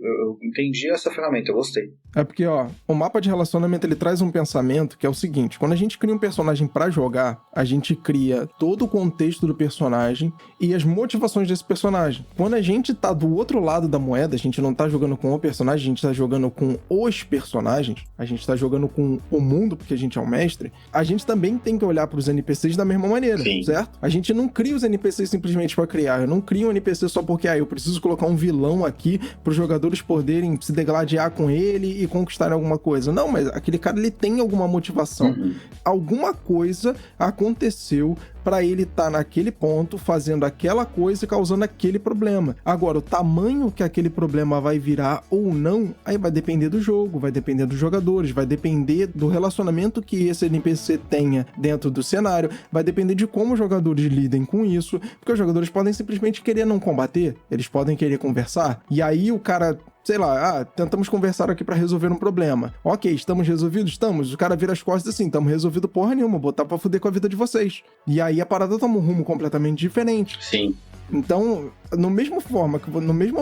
Eu entendi essa ferramenta, eu gostei. É porque, ó, o mapa de relacionamento, ele traz um pensamento que é o seguinte: quando a gente cria um personagem pra jogar, a gente cria todo o contexto do personagem e as motivações desse personagem. Quando a gente tá do outro lado da moeda, a gente não tá jogando com o personagem, a gente tá jogando com os personagens, a gente tá jogando com o mundo, porque a gente é o mestre, a gente também tem que olhar pros NPCs da mesma maneira, Sim. certo? A gente não cria os NPCs simplesmente pra criar, eu não crio um NPC só porque, eu preciso colocar um vilão aqui pros jogadores poderem se degladiar com ele e conquistar alguma coisa. Não, mas aquele cara, ele tem alguma motivação. Alguma coisa aconteceu pra ele estar naquele ponto, fazendo aquela coisa e causando aquele problema. Agora, o tamanho que aquele problema vai virar ou não, aí vai depender do jogo, vai depender dos jogadores, vai depender do relacionamento que esse NPC tenha dentro do cenário, vai depender de como os jogadores lidem com isso, porque os jogadores podem simplesmente querer não combater, eles podem querer conversar, e aí o cara... sei lá, tentamos conversar aqui pra resolver um problema. Ok, estamos resolvidos? Estamos. O cara vira as costas assim, estamos resolvido porra nenhuma, botar pra fuder com a vida de vocês. E aí a parada toma um rumo completamente diferente. Sim. Então, no mesmo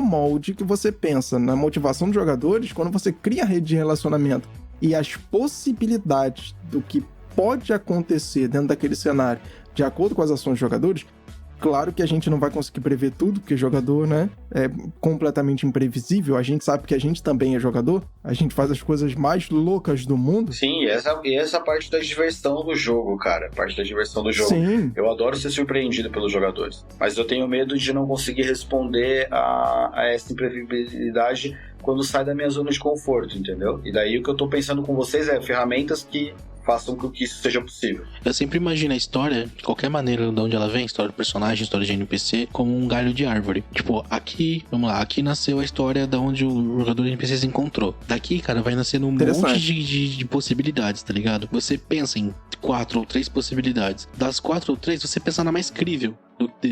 molde que você pensa na motivação dos jogadores, quando você cria a rede de relacionamento e as possibilidades do que pode acontecer dentro daquele cenário, de acordo com as ações dos jogadores, claro que a gente não vai conseguir prever tudo, porque jogador, né, é completamente imprevisível. A gente sabe que a gente também é jogador. A gente faz as coisas mais loucas do mundo. Sim, essa parte da diversão do jogo, cara. Parte da diversão do jogo. Sim. Eu adoro ser surpreendido pelos jogadores. Mas eu tenho medo de não conseguir responder a essa imprevisibilidade quando sai da minha zona de conforto, entendeu? E daí o que eu tô pensando com vocês é ferramentas que façam com que isso seja possível. Eu sempre imagino a história, de qualquer maneira de onde ela vem, história do personagem, história de NPC, como um galho de árvore. Tipo, aqui, vamos lá, aqui nasceu a história da onde o jogador de NPC se encontrou. Daqui, cara, vai nascendo um monte de possibilidades, tá ligado? Você pensa em 4 ou 3 possibilidades. Das 4 ou 3, você pensa na mais crível.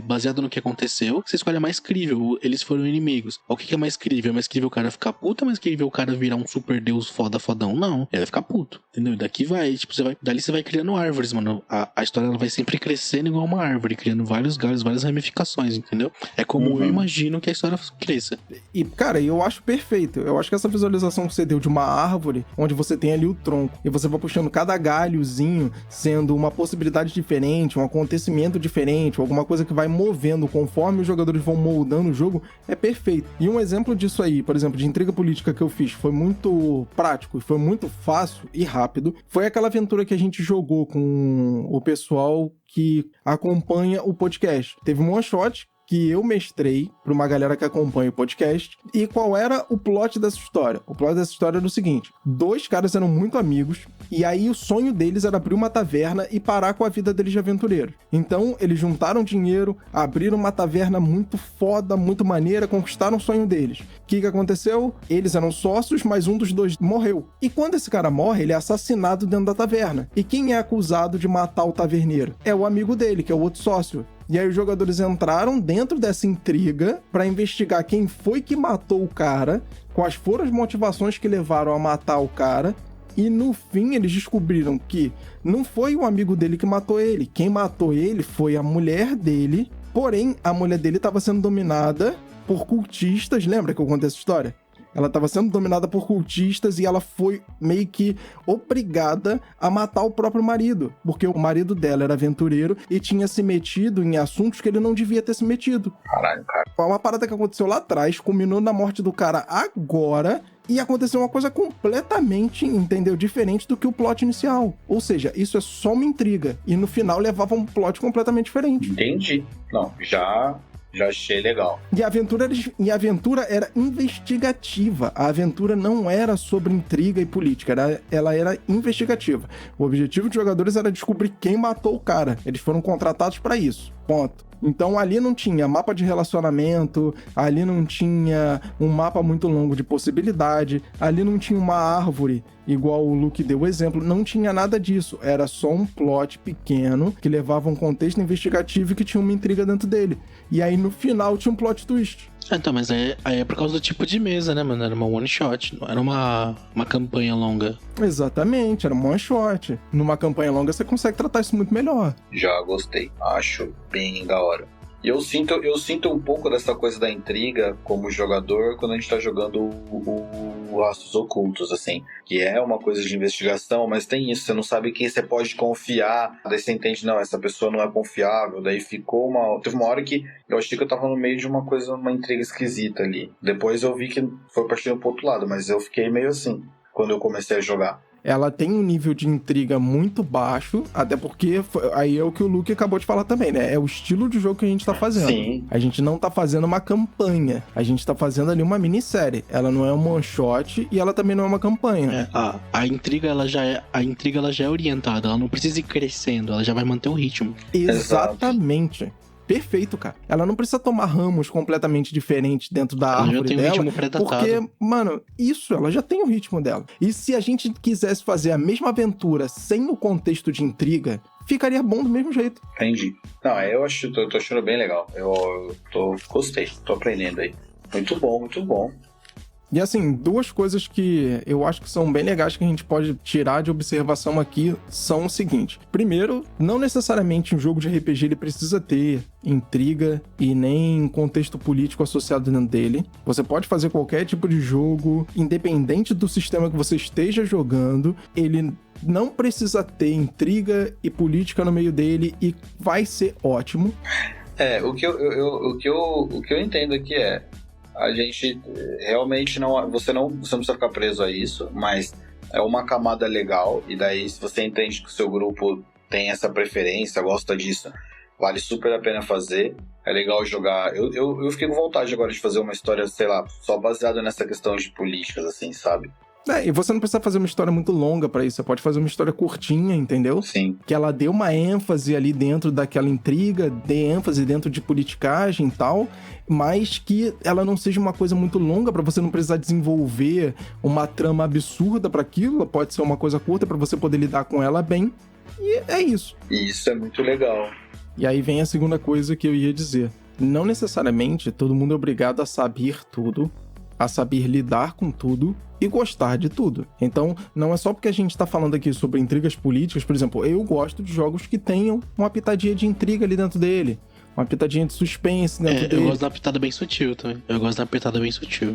Baseado no que aconteceu, você escolhe a mais crível. Eles foram inimigos. O que é mais crível? É mais crível o cara ficar puto ou mais crível o cara virar um super deus fodão? Não, ele vai ficar puto, entendeu? Daqui vai, tipo, dali você vai criando árvores, mano. A história ela vai sempre crescendo igual uma árvore, criando vários galhos, várias ramificações, entendeu? É como eu imagino que a história cresça. E, cara, eu acho perfeito. Eu acho que essa visualização que você deu de uma árvore, onde você tem ali o tronco, e você vai puxando cada galhozinho sendo uma possibilidade diferente, um acontecimento diferente, alguma coisa que vai movendo conforme os jogadores vão moldando o jogo, é perfeito. E um exemplo disso aí, por exemplo, de intriga política que eu fiz, foi muito prático e foi muito fácil e rápido, foi aquela aventura que a gente jogou com o pessoal que acompanha o podcast. Teve um one shot que eu mestrei para uma galera que acompanha o podcast. E qual era o plot dessa história? O plot dessa história era o seguinte: 2 caras eram muito amigos, e aí o sonho deles era abrir uma taverna e parar com a vida deles de aventureiro. Então, eles juntaram dinheiro, abriram uma taverna muito foda, muito maneira, conquistaram o sonho deles. O que aconteceu? Eles eram sócios, mas um dos 2 morreu. E quando esse cara morre, ele é assassinado dentro da taverna. E quem é acusado de matar o taverneiro? É o amigo dele, que é o outro sócio. E aí os jogadores entraram dentro dessa intriga para investigar quem foi que matou o cara, quais foram as motivações que levaram a matar o cara, E no fim eles descobriram que não foi o amigo dele que matou ele. Quem matou ele foi a mulher dele. Porém, a mulher dele estava sendo dominada por cultistas. Lembra que eu contei essa história? Ela estava sendo dominada por cultistas e ela foi meio que obrigada a matar o próprio marido. Porque o marido dela era aventureiro e tinha se metido em assuntos que ele não devia ter se metido. Caralho, cara. Uma parada que aconteceu lá atrás, culminou na morte do cara agora, e aconteceu uma coisa completamente, entendeu? Diferente do que o plot inicial. Ou seja, isso é só uma intriga. E no final levava um plot completamente diferente. Entendi. Não, já achei legal. E a aventura era investigativa. A aventura não era sobre intriga e política. Ela era investigativa. O objetivo dos jogadores era descobrir quem matou o cara. Eles foram contratados para isso. Ponto. Então ali não tinha mapa de relacionamento, ali não tinha um mapa muito longo de possibilidade, ali não tinha uma árvore, igual o Luke deu o exemplo, não tinha nada disso. Era só um plot pequeno que levava um contexto investigativo e que tinha uma intriga dentro dele. E aí no final tinha um plot twist. Então, mas aí é por causa do tipo de mesa, né, mano? Era uma one shot, não era uma campanha longa. Exatamente, era uma one shot. Numa campanha longa você consegue tratar isso muito melhor. Já gostei, acho bem da hora. E eu sinto um pouco dessa coisa da intriga como jogador quando a gente tá jogando o Rastros Ocultos, assim. Que é uma coisa de investigação, mas tem isso, você não sabe quem você pode confiar. Daí você entende, não, essa pessoa não é confiável. Daí teve uma hora que eu achei que eu tava no meio de uma coisa, uma intriga esquisita ali. Depois eu vi que foi partindo pro outro lado, mas eu fiquei meio assim quando eu comecei a jogar. Ela tem um nível de intriga muito baixo, até porque aí é o que o Luke acabou de falar também, né? É o estilo de jogo que a gente tá fazendo. Sim. A gente não tá fazendo uma campanha, a gente tá fazendo ali uma minissérie. Ela não é um one shot e ela também não é uma campanha. A intriga ela já é orientada, ela não precisa ir crescendo, ela já vai manter o ritmo. Exatamente. Perfeito, cara. Ela não precisa tomar ramos completamente diferentes dentro da árvore já tem dela. Um ritmo pré-datado. Porque, mano, ela já tem o ritmo dela. E se a gente quisesse fazer a mesma aventura sem o contexto de intriga, ficaria bom do mesmo jeito. Entendi. Não, eu tô achando bem legal. Gostei, tô aprendendo aí. Muito bom, muito bom. E assim, duas coisas que eu acho que são bem legais que a gente pode tirar de observação aqui são o seguinte. Primeiro, não necessariamente um jogo de RPG ele precisa ter intriga e nem contexto político associado dentro dele. Você pode fazer qualquer tipo de jogo, independente do sistema que você esteja jogando, ele não precisa ter intriga e política no meio dele e vai ser ótimo. O que eu entendo aqui é a gente realmente você não precisa ficar preso a isso, mas é uma camada legal, e daí se você entende que o seu grupo tem essa preferência, gosta disso, vale super a pena fazer, é legal jogar. Eu fiquei com vontade agora de fazer uma história, sei lá, só baseada nessa questão de políticas, assim, sabe? E você não precisa fazer uma história muito longa pra isso, você pode fazer uma história curtinha, entendeu? Sim. Que ela dê uma ênfase ali dentro daquela intriga, dê ênfase dentro de politicagem e tal, mas que ela não seja uma coisa muito longa pra você não precisar desenvolver uma trama absurda pra aquilo, ela pode ser uma coisa curta pra você poder lidar com ela bem, e é isso. E isso é muito legal. E aí vem a segunda coisa que eu ia dizer. Não necessariamente todo mundo é obrigado a saber tudo, a saber lidar com tudo e gostar de tudo. Então, não é só porque a gente tá falando aqui sobre intrigas políticas, por exemplo, eu gosto de jogos que tenham uma pitadinha de intriga ali dentro dele, uma pitadinha de suspense dentro dele. Eu gosto da pitada bem sutil também.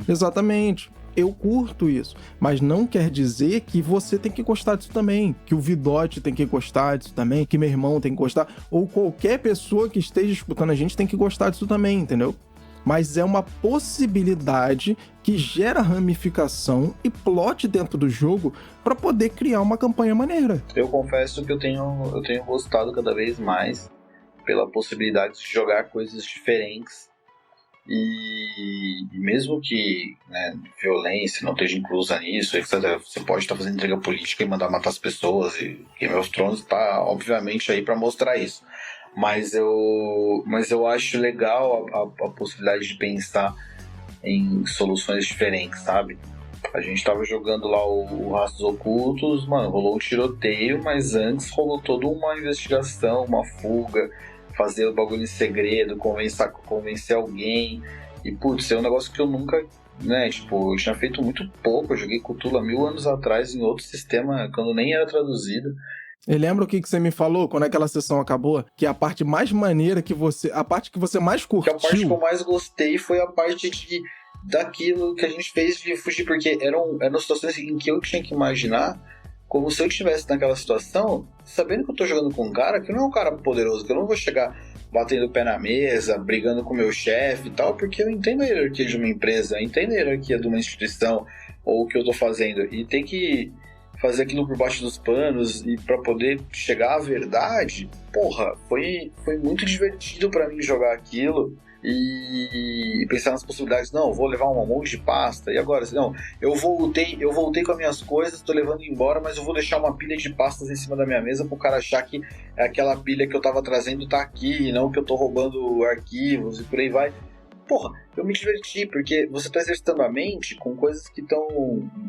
Exatamente. Eu curto isso, mas não quer dizer que você tem que gostar disso também, que o Vidote tem que gostar disso também, que meu irmão tem que gostar, ou qualquer pessoa que esteja escutando a gente tem que gostar disso também, entendeu? Mas é uma possibilidade que gera ramificação e plot dentro do jogo para poder criar uma campanha maneira. Eu confesso que eu tenho gostado cada vez mais pela possibilidade de jogar coisas diferentes e mesmo que, né, violência não esteja inclusa nisso, etc., você pode estar fazendo intriga política e mandar matar as pessoas, e Game of Thrones está obviamente aí para mostrar isso. Mas eu acho legal a possibilidade de pensar em soluções diferentes, sabe? A gente tava jogando lá o Rastros Ocultos, mano, rolou um tiroteio, mas antes rolou toda uma investigação, uma fuga, fazer o bagulho em segredo, convencer alguém. E, putz, é um negócio que eu nunca né, tipo, eu tinha feito muito pouco, eu joguei Cthulhu há 1000 anos atrás em outro sistema, quando nem era traduzido. E lembra o que você me falou quando aquela sessão acabou? Que a parte mais maneira a parte que você mais curtiu... Que a parte que eu mais gostei foi a parte daquilo que a gente fez de fugir, porque eram situações em que eu tinha que imaginar como se eu estivesse naquela situação, sabendo que eu tô jogando com um cara que não é um cara poderoso, que eu não vou chegar batendo o pé na mesa, brigando com o meu chefe e tal, porque eu entendo a hierarquia de uma empresa, eu entendo a hierarquia de uma instituição, ou o que eu tô fazendo, e tem que fazer aquilo por baixo dos panos e pra poder chegar à verdade, porra, foi muito divertido pra mim jogar aquilo e pensar nas possibilidades. Não, vou levar um monte de pasta, e agora? Não, eu voltei com as minhas coisas, tô levando embora, mas eu vou deixar uma pilha de pastas em cima da minha mesa pro cara achar que aquela pilha que eu tava trazendo tá aqui, e não que eu tô roubando arquivos e por aí vai. Porra, eu me diverti, porque você tá exercitando a mente com coisas que estão...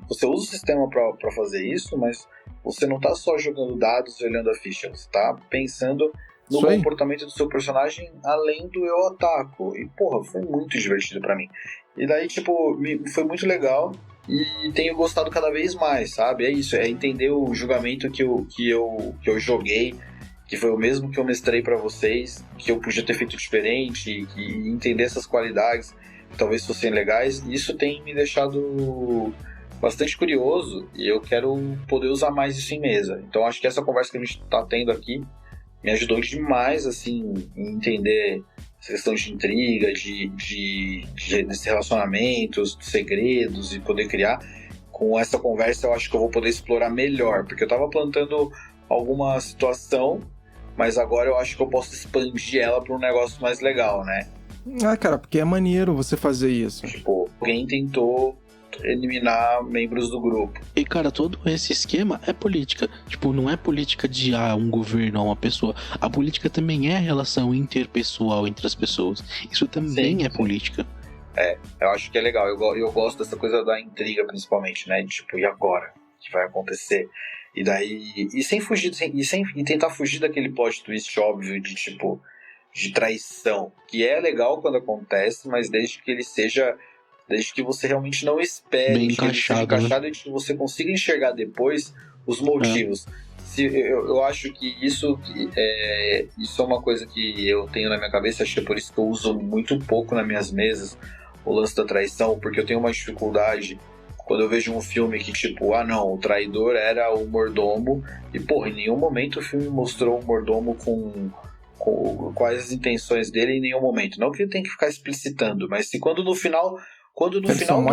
Você usa o sistema pra fazer isso, mas você não tá só jogando dados e olhando a ficha, você tá pensando no comportamento do seu personagem além do eu ataco. E, porra, foi muito divertido pra mim. E daí, tipo, foi muito legal e tenho gostado cada vez mais, sabe? É isso, é entender o julgamento que eu joguei, que foi o mesmo que eu mestrei pra vocês, que eu podia ter feito diferente, e entender essas qualidades que talvez fossem legais. Isso tem me deixado bastante curioso e eu quero poder usar mais isso em mesa. Então acho que essa conversa que a gente tá tendo aqui me ajudou demais, assim, em entender essa questão de intriga, desses relacionamentos, dos segredos e poder criar. Com essa conversa eu acho que eu vou poder explorar melhor, porque eu tava plantando alguma situação, mas agora eu acho que eu posso expandir ela para um negócio mais legal, né? Ah, cara, porque é maneiro você fazer isso. Tipo, alguém tentou eliminar membros do grupo. E, cara, todo esse esquema é política. Tipo, não é política de um governo ou uma pessoa. A política também é a relação interpessoal entre as pessoas. Isso também é política. É, eu acho que é legal. Eu gosto dessa coisa da intriga, principalmente, né? Tipo, e agora? O que vai acontecer? E daí... E sem fugir... E tentar fugir daquele plot twist óbvio de, tipo... De traição. Que é legal quando acontece, mas desde que você realmente não espere, bem que ele seja encaixado, né? E que você consiga enxergar depois os motivos. Eu acho que isso é uma coisa que eu tenho na minha cabeça, acho que é por isso que eu uso muito pouco nas minhas mesas o lance da traição, porque eu tenho uma dificuldade quando eu vejo um filme que tipo, não, o traidor era o mordomo, e porra, em nenhum momento o filme mostrou o mordomo com quais as intenções dele, em nenhum momento. Não que ele tenha que ficar explicitando, mas se quando no final do filme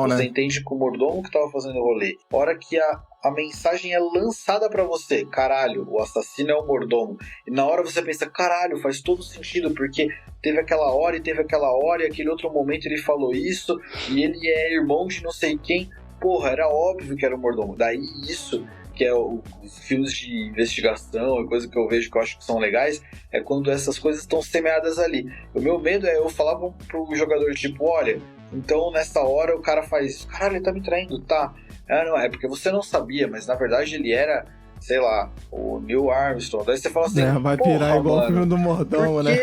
você entende que o mordomo que tava fazendo o rolê, a hora que a mensagem é lançada pra você, caralho, o assassino é o mordomo, e na hora você pensa, caralho, faz todo sentido, porque teve aquela hora e aquele outro momento ele falou isso, e ele é irmão de não sei quem, porra, era óbvio que era o mordomo. Daí isso que é os filmes de investigação e coisa que eu vejo que eu acho que são legais, é quando essas coisas estão semeadas ali. O meu medo é eu falar pro jogador, tipo, olha, então nessa hora o cara faz, caralho, ele tá me traindo, tá? Não, é porque você não sabia, mas na verdade ele era, sei lá, o Neil Armstrong. Daí você fala assim, vai virar igual o filme do mordomo, né?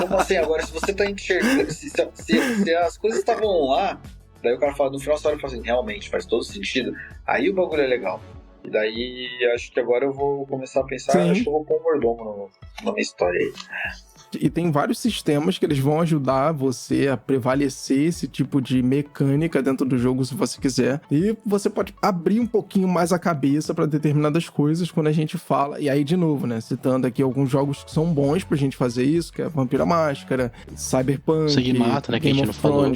Como assim? Agora, se você tá enxergando, se as coisas estavam lá, daí o cara fala, no final você olha e fala assim, realmente, faz todo sentido, aí o bagulho é legal. E daí, acho que agora eu vou começar a pensar, acho que eu vou pôr um mordomo na minha história aí. E tem vários sistemas que eles vão ajudar você a prevalecer esse tipo de mecânica dentro do jogo, se você quiser. E você pode abrir um pouquinho mais a cabeça para determinadas coisas quando a gente fala. E aí, de novo, né, citando aqui alguns jogos que são bons pra gente fazer isso, que é Vampira Máscara, Cyberpunk, Sigmata, né, que a gente não falou.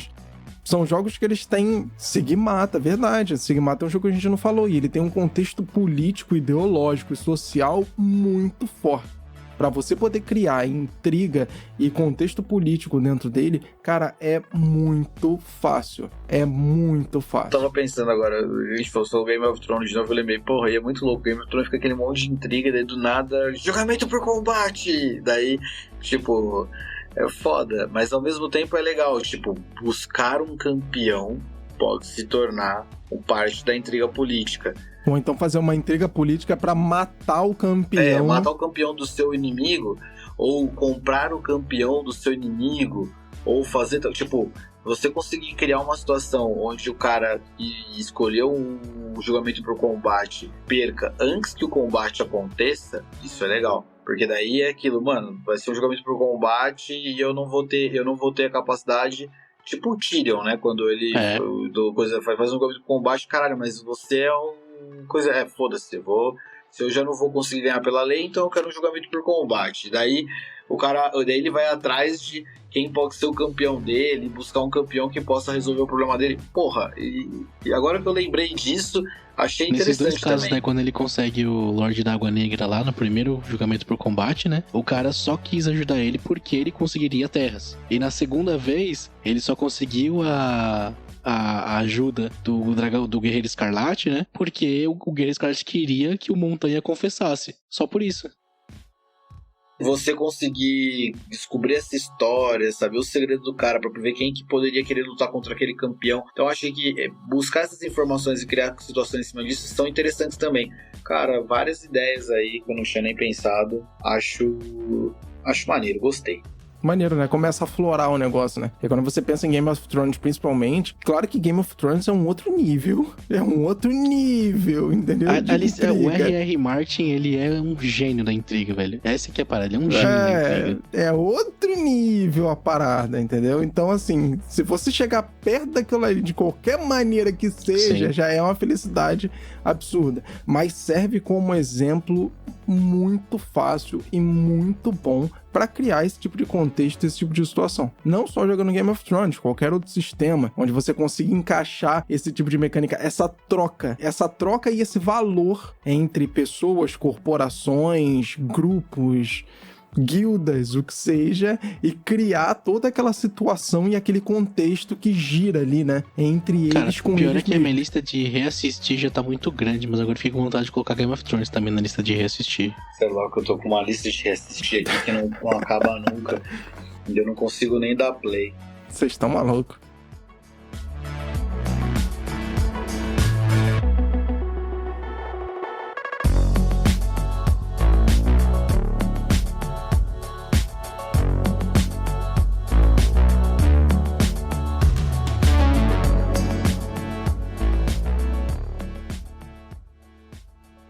São jogos que eles têm... Sigmata, verdade. Sigmata é um jogo que a gente não falou. E ele tem um contexto político, ideológico e social muito forte. Pra você poder criar intriga e contexto político dentro dele, cara, é muito fácil. É muito fácil. Eu tava pensando agora, a gente falou sobre o Game of Thrones de novo, eu lembrei, porra, e é muito louco. Game of Thrones fica aquele monte de intriga, daí do nada, jogamento por combate! Daí, tipo... É foda, mas ao mesmo tempo é legal, tipo, buscar um campeão pode se tornar parte da intriga política. Ou então fazer uma intriga política pra matar o campeão. Matar o campeão do seu inimigo, ou comprar o campeão do seu inimigo, ou fazer, tipo, você conseguir criar uma situação onde o cara que escolheu um julgamento por combate perca antes que o combate aconteça, isso é legal. Porque daí é aquilo, mano, vai ser um julgamento por combate e eu não vou ter a capacidade, tipo o Tyrion, né? Quando ele faz um julgamento por combate, caralho, mas você é um coisa. Foda-se, se eu já não vou conseguir ganhar pela lei, então eu quero um julgamento por combate. Daí ele vai atrás de quem pode ser o campeão dele, buscar um campeão que possa resolver o problema dele. Porra, e agora que eu lembrei disso, achei interessante. Nesses dois casos, também. né, quando ele consegue o Lorde da Água Negra lá no primeiro julgamento por combate, né, o cara só quis ajudar ele porque ele conseguiria terras. E na segunda vez, ele só conseguiu a ajuda do dragão, do Guerreiro Escarlate, né, porque o Guerreiro Escarlate queria que o Montanha confessasse. Só por isso. Você conseguir descobrir essa história, saber o segredo do cara, pra ver quem que poderia querer lutar contra aquele campeão. Então eu achei que buscar essas informações e criar situações em cima disso são interessantes também. Cara, várias ideias aí que eu não tinha nem pensado. Acho maneiro, gostei. Maneiro, né? Começa a florar o negócio, né? E quando você pensa em Game of Thrones, principalmente, claro que Game of Thrones é um outro nível. É um outro nível, entendeu? O R.R. Martin, ele é um gênio da intriga, velho. Essa que é a parada, ele é um gênio da intriga. É outro nível a parada, entendeu? Então, assim, se você chegar perto daquilo ali de qualquer maneira que seja, já é uma felicidade absurda. Mas serve como exemplo muito fácil e muito bom para criar esse tipo de contexto, esse tipo de situação. Não só jogando Game of Thrones, qualquer outro sistema onde você consiga encaixar esse tipo de mecânica, essa troca e esse valor entre pessoas, corporações, grupos, guildas, o que seja, e criar toda aquela situação e aquele contexto que gira ali, né, entre eles com eles. O pior é que a minha lista de reassistir já tá muito grande, mas agora fico com vontade de colocar Game of Thrones também na lista de reassistir. Sei lá, que eu tô com uma lista de reassistir aqui que não acaba nunca. E eu não consigo nem dar play. Vocês estão malucos.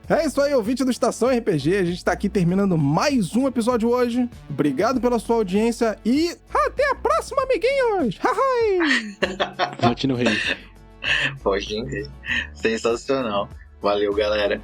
É isso aí, ouvinte do Estação RPG. A gente tá aqui terminando mais um episódio hoje. Obrigado pela sua audiência e até a próxima, amiguinhos! Vote no rei. Vote no rei. Sensacional. Valeu, galera.